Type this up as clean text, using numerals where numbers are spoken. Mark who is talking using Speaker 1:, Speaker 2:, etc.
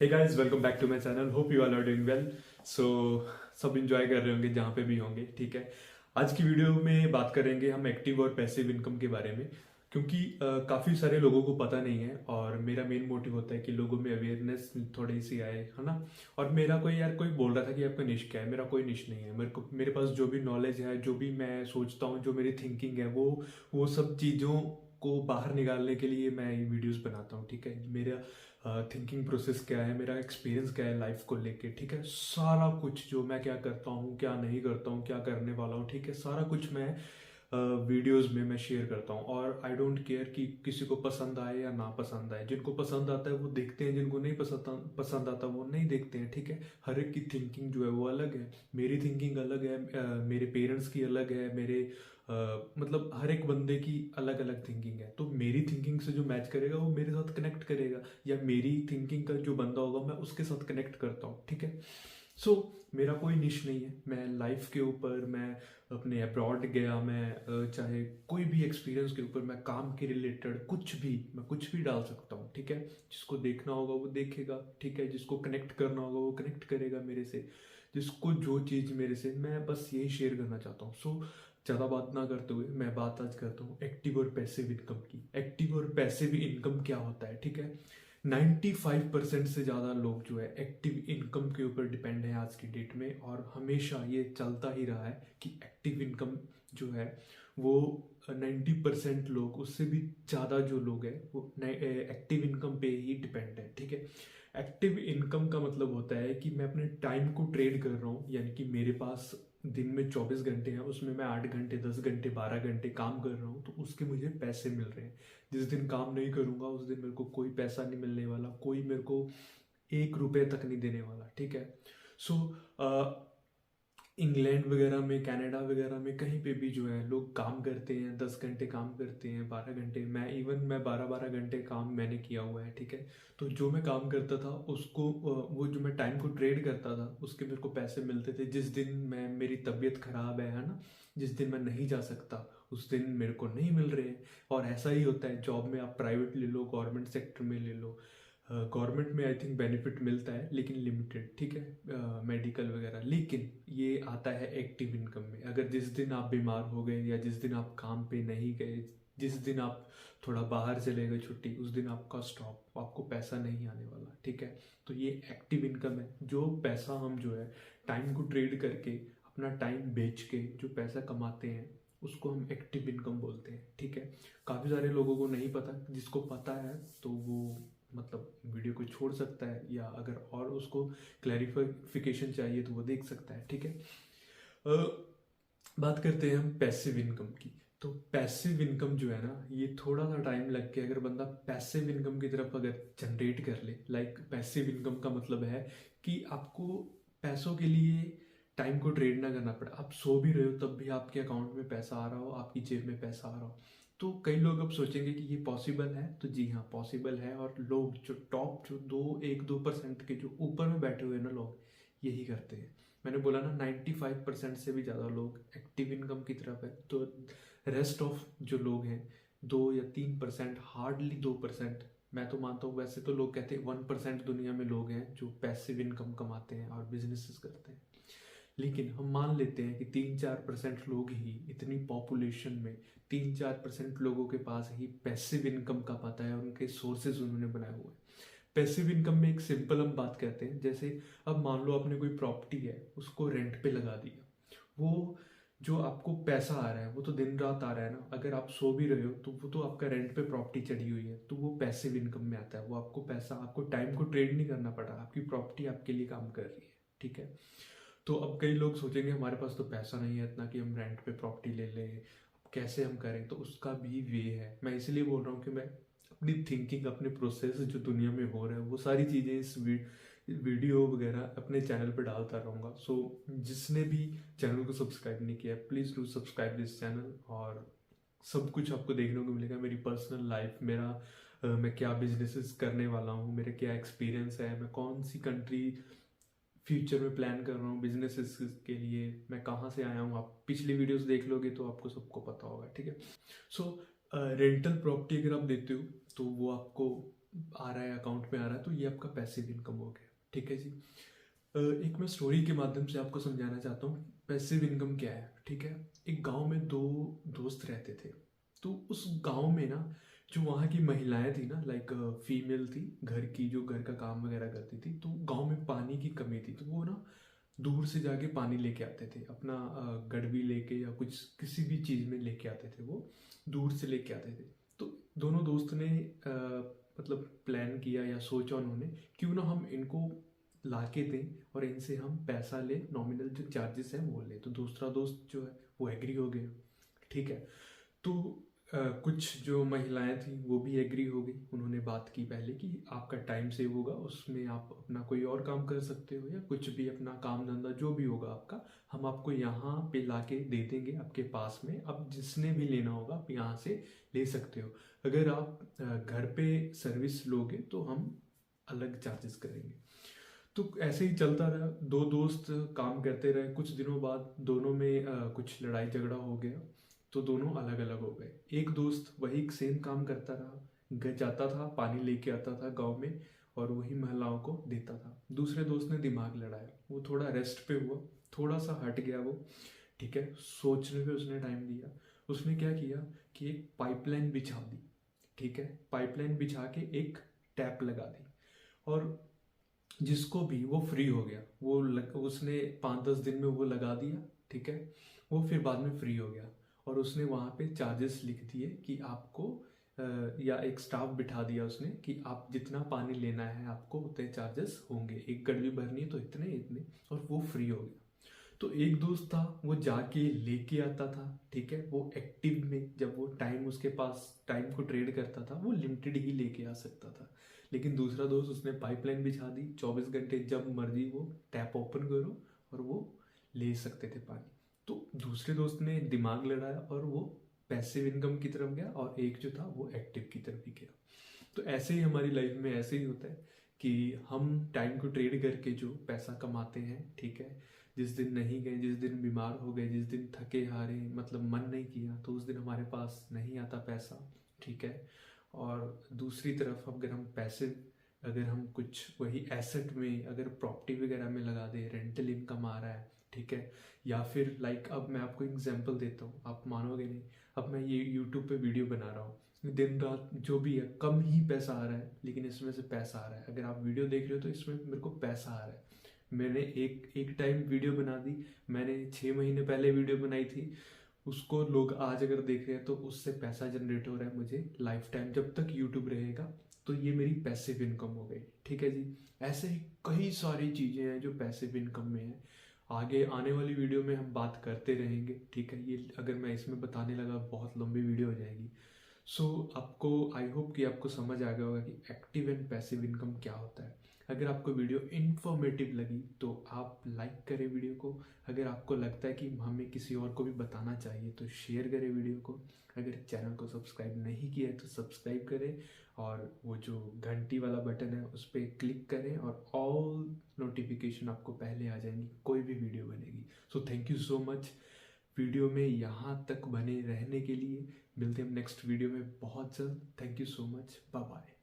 Speaker 1: Hey guys, welcome back to my channel. Hope you all are doing well. So सब enjoy कर रहे होंगे जहाँ पे भी होंगे, ठीक है। आज की वीडियो में बात करेंगे हम एक्टिव और पैसिव इनकम के बारे में, क्योंकि काफ़ी सारे लोगों को पता नहीं है और मेरा मेन मोटिव होता है कि लोगों में अवेयरनेस थोड़ी सी आए, है ना। और मेरा कोई बोल रहा था कि आपका निश क्या है, मेरा कोई निश नहीं है। मेरे पास जो भी नॉलेज है, जो भी मैं सोचता हूँ, जो मेरी थिंकिंग है, वो सब चीज़ों को बाहर निकालने के लिए मैं ये वीडियोस बनाता हूँ, ठीक है। मेरा थिंकिंग प्रोसेस क्या है, मेरा एक्सपीरियंस क्या है लाइफ को लेके, ठीक है। सारा कुछ जो मैं क्या करता हूँ, क्या नहीं करता हूँ, क्या करने वाला हूँ, ठीक है, सारा कुछ मैं वीडियोस में मैं शेयर करता हूँ। और आई डोंट केयर कि किसी को पसंद आए या ना पसंद आए। जिनको पसंद आता है वो देखते हैं, जिनको नहीं पसंद आता वो नहीं देखते हैं, ठीक है। हर एक की थिंकिंग जो है वो अलग है। मेरी थिंकिंग अलग है, मेरे पेरेंट्स की अलग है, मेरे मतलब हर एक बंदे की अलग अलग थिंकिंग है। तो मेरी थिंकिंग से जो मैच करेगा वो मेरे साथ कनेक्ट करेगा, या मेरी थिंकिंग का जो बंदा होगा मैं उसके साथ कनेक्ट करता हूँ, ठीक है। सो मेरा कोई निश नहीं है। मैं लाइफ के ऊपर, मैं अपने अब्रॉड गया, मैं चाहे कोई भी एक्सपीरियंस के ऊपर, मैं काम के रिलेटेड मैं कुछ भी डाल सकता हूँ, ठीक है। जिसको देखना होगा वो देखेगा, ठीक है। जिसको कनेक्ट करना होगा वो कनेक्ट करेगा मेरे से। जिसको जो चीज़ मेरे से, मैं बस यही शेयर करना चाहता हूँ। सो ज़्यादा बात ना करते हुए मैं बात आज करता हूँ एक्टिव और पैसिव इनकम की। एक्टिव और पैसिव इनकम क्या होता है, ठीक है। 95% से ज़्यादा लोग जो है एक्टिव इनकम के ऊपर डिपेंड है आज की डेट में, और हमेशा ये चलता ही रहा है कि एक्टिव इनकम जो है वो 90% लोग, उससे भी ज़्यादा जो लोग हैं वो एक्टिव इनकम पे ही डिपेंड है, ठीक है। एक्टिव इनकम का मतलब होता है कि मैं अपने टाइम को ट्रेड कर रहा हूँ, यानी कि मेरे पास दिन में 24 घंटे हैं, उसमें मैं 8 घंटे, 10 घंटे, 12 घंटे काम कर रहा हूँ, तो उसके मुझे पैसे मिल रहे हैं। जिस दिन काम नहीं करूंगा उस दिन मेरे को कोई पैसा नहीं मिलने वाला, कोई मेरे को 1 रुपये तक नहीं देने वाला, ठीक है। सो इंग्लैंड वगैरह में, कनाडा वगैरह में, कहीं पे भी जो है लोग काम करते हैं, 10 घंटे काम करते हैं, 12 घंटे। मैं 12 12 घंटे काम मैंने किया हुआ है, ठीक है। तो जो मैं काम करता था उसको वो जो मैं टाइम को ट्रेड करता था उसके मेरे को पैसे मिलते थे। जिस दिन मेरी तबीयत खराब है ना, जिस दिन मैं नहीं जा सकता उस दिन मेरे को नहीं मिल रहे हैं। और ऐसा ही होता है जॉब में, आप प्राइवेट ले लो, गवर्नमेंट सेक्टर में ले लो। गवर्नमेंट में आई थिंक बेनिफिट मिलता है लेकिन लिमिटेड, ठीक है, मेडिकल वगैरह। लेकिन ये आता है एक्टिव इनकम में। अगर जिस दिन आप बीमार हो गए, या जिस दिन आप काम पे नहीं गए, जिस दिन आप थोड़ा बाहर चले गए छुट्टी, उस दिन आपका स्टॉप, आपको पैसा नहीं आने वाला, ठीक है। तो ये एक्टिव इनकम है। जो पैसा हम जो है टाइम को ट्रेड करके, अपना टाइम बेच के जो पैसा कमाते हैं उसको हम एक्टिव इनकम बोलते हैं, ठीक है। काफ़ी सारे लोगों को नहीं पता। जिसको पता है तो वो मतलब वीडियो को छोड़ सकता है, या अगर और उसको क्लैरिफिकेशन चाहिए तो वो देख सकता है, ठीक है। बात करते हैं हम पैसिव इनकम की। तो पैसिव इनकम जो है ना, ये थोड़ा सा टाइम लग के अगर बंदा पैसिव इनकम की तरफ अगर जनरेट कर ले, लाइक पैसिव इनकम का मतलब है कि आपको पैसों के लिए टाइम को ट्रेड ना करना पड़े। आप सो भी रहे हो तब भी आपके अकाउंट में पैसा आ रहा हो, आपकी जेब में पैसा आ रहा हो। तो कई लोग अब सोचेंगे कि ये पॉसिबल है, तो जी हाँ पॉसिबल है। और लोग जो टॉप, जो 1 2% के जो ऊपर में बैठे हुए हैं ना, लोग यही करते हैं। मैंने बोला ना, 95% से भी ज़्यादा लोग एक्टिव इनकम की तरफ है। तो रेस्ट ऑफ जो लोग हैं, 2 या 3%, हार्डली 2%। मैं तो मानता हूँ, वैसे तो लोग कहते हैं 1% दुनिया में लोग हैं जो पैसिव इनकम कमाते हैं और बिजनेसेस करते हैं। लेकिन हम मान लेते हैं कि 3 4% लोग ही, इतनी पॉपुलेशन में 3 4% लोगों के पास ही पैसिव इनकम का पता है, उनके सोर्सेज उन्होंने बनाए हुए हैं। पैसिव इनकम में एक सिंपल हम बात कहते हैं, जैसे अब मान लो आपने कोई प्रॉपर्टी है उसको रेंट पे लगा दिया। वो जो आपको पैसा आ रहा है वो तो दिन रात आ रहा है ना। अगर आप सो भी रहे हो तो वो तो आपका रेंट पे प्रॉपर्टी चढ़ी हुई है, तो वो पैसिव इनकम में आता है। वो आपको पैसा, आपको टाइम को ट्रेड नहीं करना पड़ा, आपकी प्रॉपर्टी आपके लिए काम कर रही है, ठीक है। तो अब कई लोग सोचेंगे हमारे पास तो पैसा नहीं है इतना कि हम रेंट पे प्रॉपर्टी ले लें, अब कैसे हम करें। तो उसका भी वे है। मैं इसलिए बोल रहा हूँ कि मैं अपनी थिंकिंग, अपने प्रोसेस जो दुनिया में हो रहा है वो सारी चीज़ें इस वीडियो वगैरह अपने चैनल पे डालता रहूँगा। सो जिसने भी चैनल को सब्सक्राइब नहीं किया, please do subscribe this channel. और सब कुछ आपको देखने को मिलेगा, मेरी पर्सनल लाइफ, मेरा मैं क्या बिजनेसेस करने वाला हूँ, मेरे क्या एक्सपीरियंस है, मैं कौन सी कंट्री फ्यूचर में प्लान कर रहा हूँ बिजनेस के लिए, मैं कहाँ से आया हूँ। आप पिछली वीडियोस देख लोगे तो आपको सबको पता होगा, ठीक है। सो रेंटल प्रॉपर्टी अगर आप देते हो तो वो आपको आ रहा है, अकाउंट में आ रहा है, तो ये आपका पैसिव इनकम हो गया। ठीक है जी। एक मैं स्टोरी के माध्यम से आपको समझाना चाहता हूँ पैसिव इनकम क्या है। ठीक है, एक गांव में दो दोस्त रहते थे। तो उस गांव में ना जो वहाँ की महिलाएं थी ना, लाइक फीमेल थी, घर की, जो घर का काम वगैरह करती थी, तो गांव में पानी की कमी थी, तो वो ना दूर से जाके पानी लेके आते थे, अपना गड़बी लेके या कुछ किसी भी चीज़ में लेके आते थे, वो दूर से लेके आते थे। तो दोनों दोस्त ने मतलब प्लान किया या सोचा उन्होंने, क्यों ना हम इनको ला के दें और इनसे हम पैसा ले, नॉमिनल जो चार्जेस हैं वो ले। तो दूसरा दोस्त जो है वो एग्री हो गया। ठीक है, तो कुछ जो महिलाएं थी वो भी एग्री हो गई। उन्होंने बात की पहले कि आपका टाइम सेव होगा, उसमें आप अपना कोई और काम कर सकते हो, या कुछ भी अपना काम धंधा जो भी होगा आपका, हम आपको यहाँ पे लाके दे देंगे आपके पास में। अब जिसने भी लेना होगा आप यहाँ से ले सकते हो। अगर आप घर पे सर्विस लोगे तो हम अलग चार्जेस करेंगे। तो ऐसे ही चलता रहा, दो दोस्त काम करते रहे। कुछ दिनों बाद दोनों में कुछ लड़ाई झगड़ा हो गया, तो दोनों अलग अलग हो गए। एक दोस्त वही सेम काम करता रहा, जाता था, पानी लेके आता था गांव में और वही महिलाओं को देता था। दूसरे दोस्त ने दिमाग लड़ाया, वो थोड़ा रेस्ट पे हुआ, थोड़ा सा हट गया वो। ठीक है, सोचने पे उसने टाइम दिया। उसने क्या किया कि एक पाइपलाइन बिछा दी। ठीक है, पाइपलाइन बिछा के एक टैप लगा दी, और जिसको भी वो फ्री हो गया, उसने 5-10 दिन में वो लगा दिया। ठीक है, वो फिर बाद में फ्री हो गया, और उसने वहाँ पे चार्जेस लिख दिए कि आपको या एक स्टाफ बिठा दिया उसने कि आप जितना पानी लेना है आपको उतने चार्जेस होंगे, एक गड़वी भरनी है तो इतने इतने, और वो फ्री हो गया। तो एक दोस्त था वो जाके लेके आता था। ठीक है, वो एक्टिव में, जब वो टाइम उसके पास टाइम को ट्रेड करता था, वो लिमिटेड ही लेके आ सकता था। लेकिन दूसरा दोस्त, उसने पाइपलाइन बिछा दी, 24 घंटे जब मर्जी वो टैप ओपन करो और वो ले सकते थे पानी। तो दूसरे दोस्त ने दिमाग लड़ाया और वो पैसिव इनकम की तरफ गया, और एक जो था वो एक्टिव की तरफ भी गया। तो ऐसे ही हमारी लाइफ में ऐसे ही होता है कि हम टाइम को ट्रेड करके जो पैसा कमाते हैं। ठीक है, जिस दिन नहीं गए, जिस दिन बीमार हो गए, जिस दिन थके हारे, मतलब मन नहीं किया, तो उस दिन हमारे पास नहीं आता पैसा। ठीक है, और दूसरी तरफ अगर हम पैसे, अगर हम कुछ वही एसेट में, अगर प्रॉपर्टी वगैरह में लगा दे, रेंटल इनकम आ रहा है। ठीक है, या फिर लाइक अब मैं आपको एग्जांपल देता हूँ, आप मानोगे नहीं। अब मैं ये यूट्यूब पे वीडियो बना रहा हूँ, दिन रात जो भी है, कम ही पैसा आ रहा है, लेकिन इसमें से पैसा आ रहा है। अगर आप वीडियो देख रहे हो तो इसमें मेरे को पैसा आ रहा है। मैंने एक टाइम वीडियो बना दी, मैंने 6 महीने पहले वीडियो बनाई थी, उसको लोग आज अगर देख रहे हैं तो उससे पैसा जनरेट हो रहा है मुझे लाइफ टाइम, जब तक यूट्यूब रहेगा। तो ये मेरी पैसिव इनकम हो गई। ठीक है जी, ऐसे ही कई सारी चीज़ें हैं जो पैसिव इनकम में है। आगे आने वाली वीडियो में हम बात करते रहेंगे। ठीक है, ये अगर मैं इसमें बताने लगा बहुत लंबी वीडियो हो जाएगी। सो आपको, आई होप कि आपको समझ आ गया होगा कि एक्टिव एंड पैसिव इनकम क्या होता है। अगर आपको वीडियो इन्फॉर्मेटिव लगी तो आप लाइक करें वीडियो को। अगर आपको लगता है कि हमें किसी और को भी बताना चाहिए तो शेयर करें वीडियो को। अगर चैनल को सब्सक्राइब नहीं किया है तो सब्सक्राइब करें, और वो जो घंटी वाला बटन है उस पर क्लिक करें, और ऑल नोटिफिकेशन आपको पहले आ जाएंगी कोई भी वीडियो बनेगी। So thank you so much video में यहाँ तक बने रहने के लिए। मिलते हैं नेक्स्ट वीडियो में बहुत जल्द। Thank you so much, bye bye.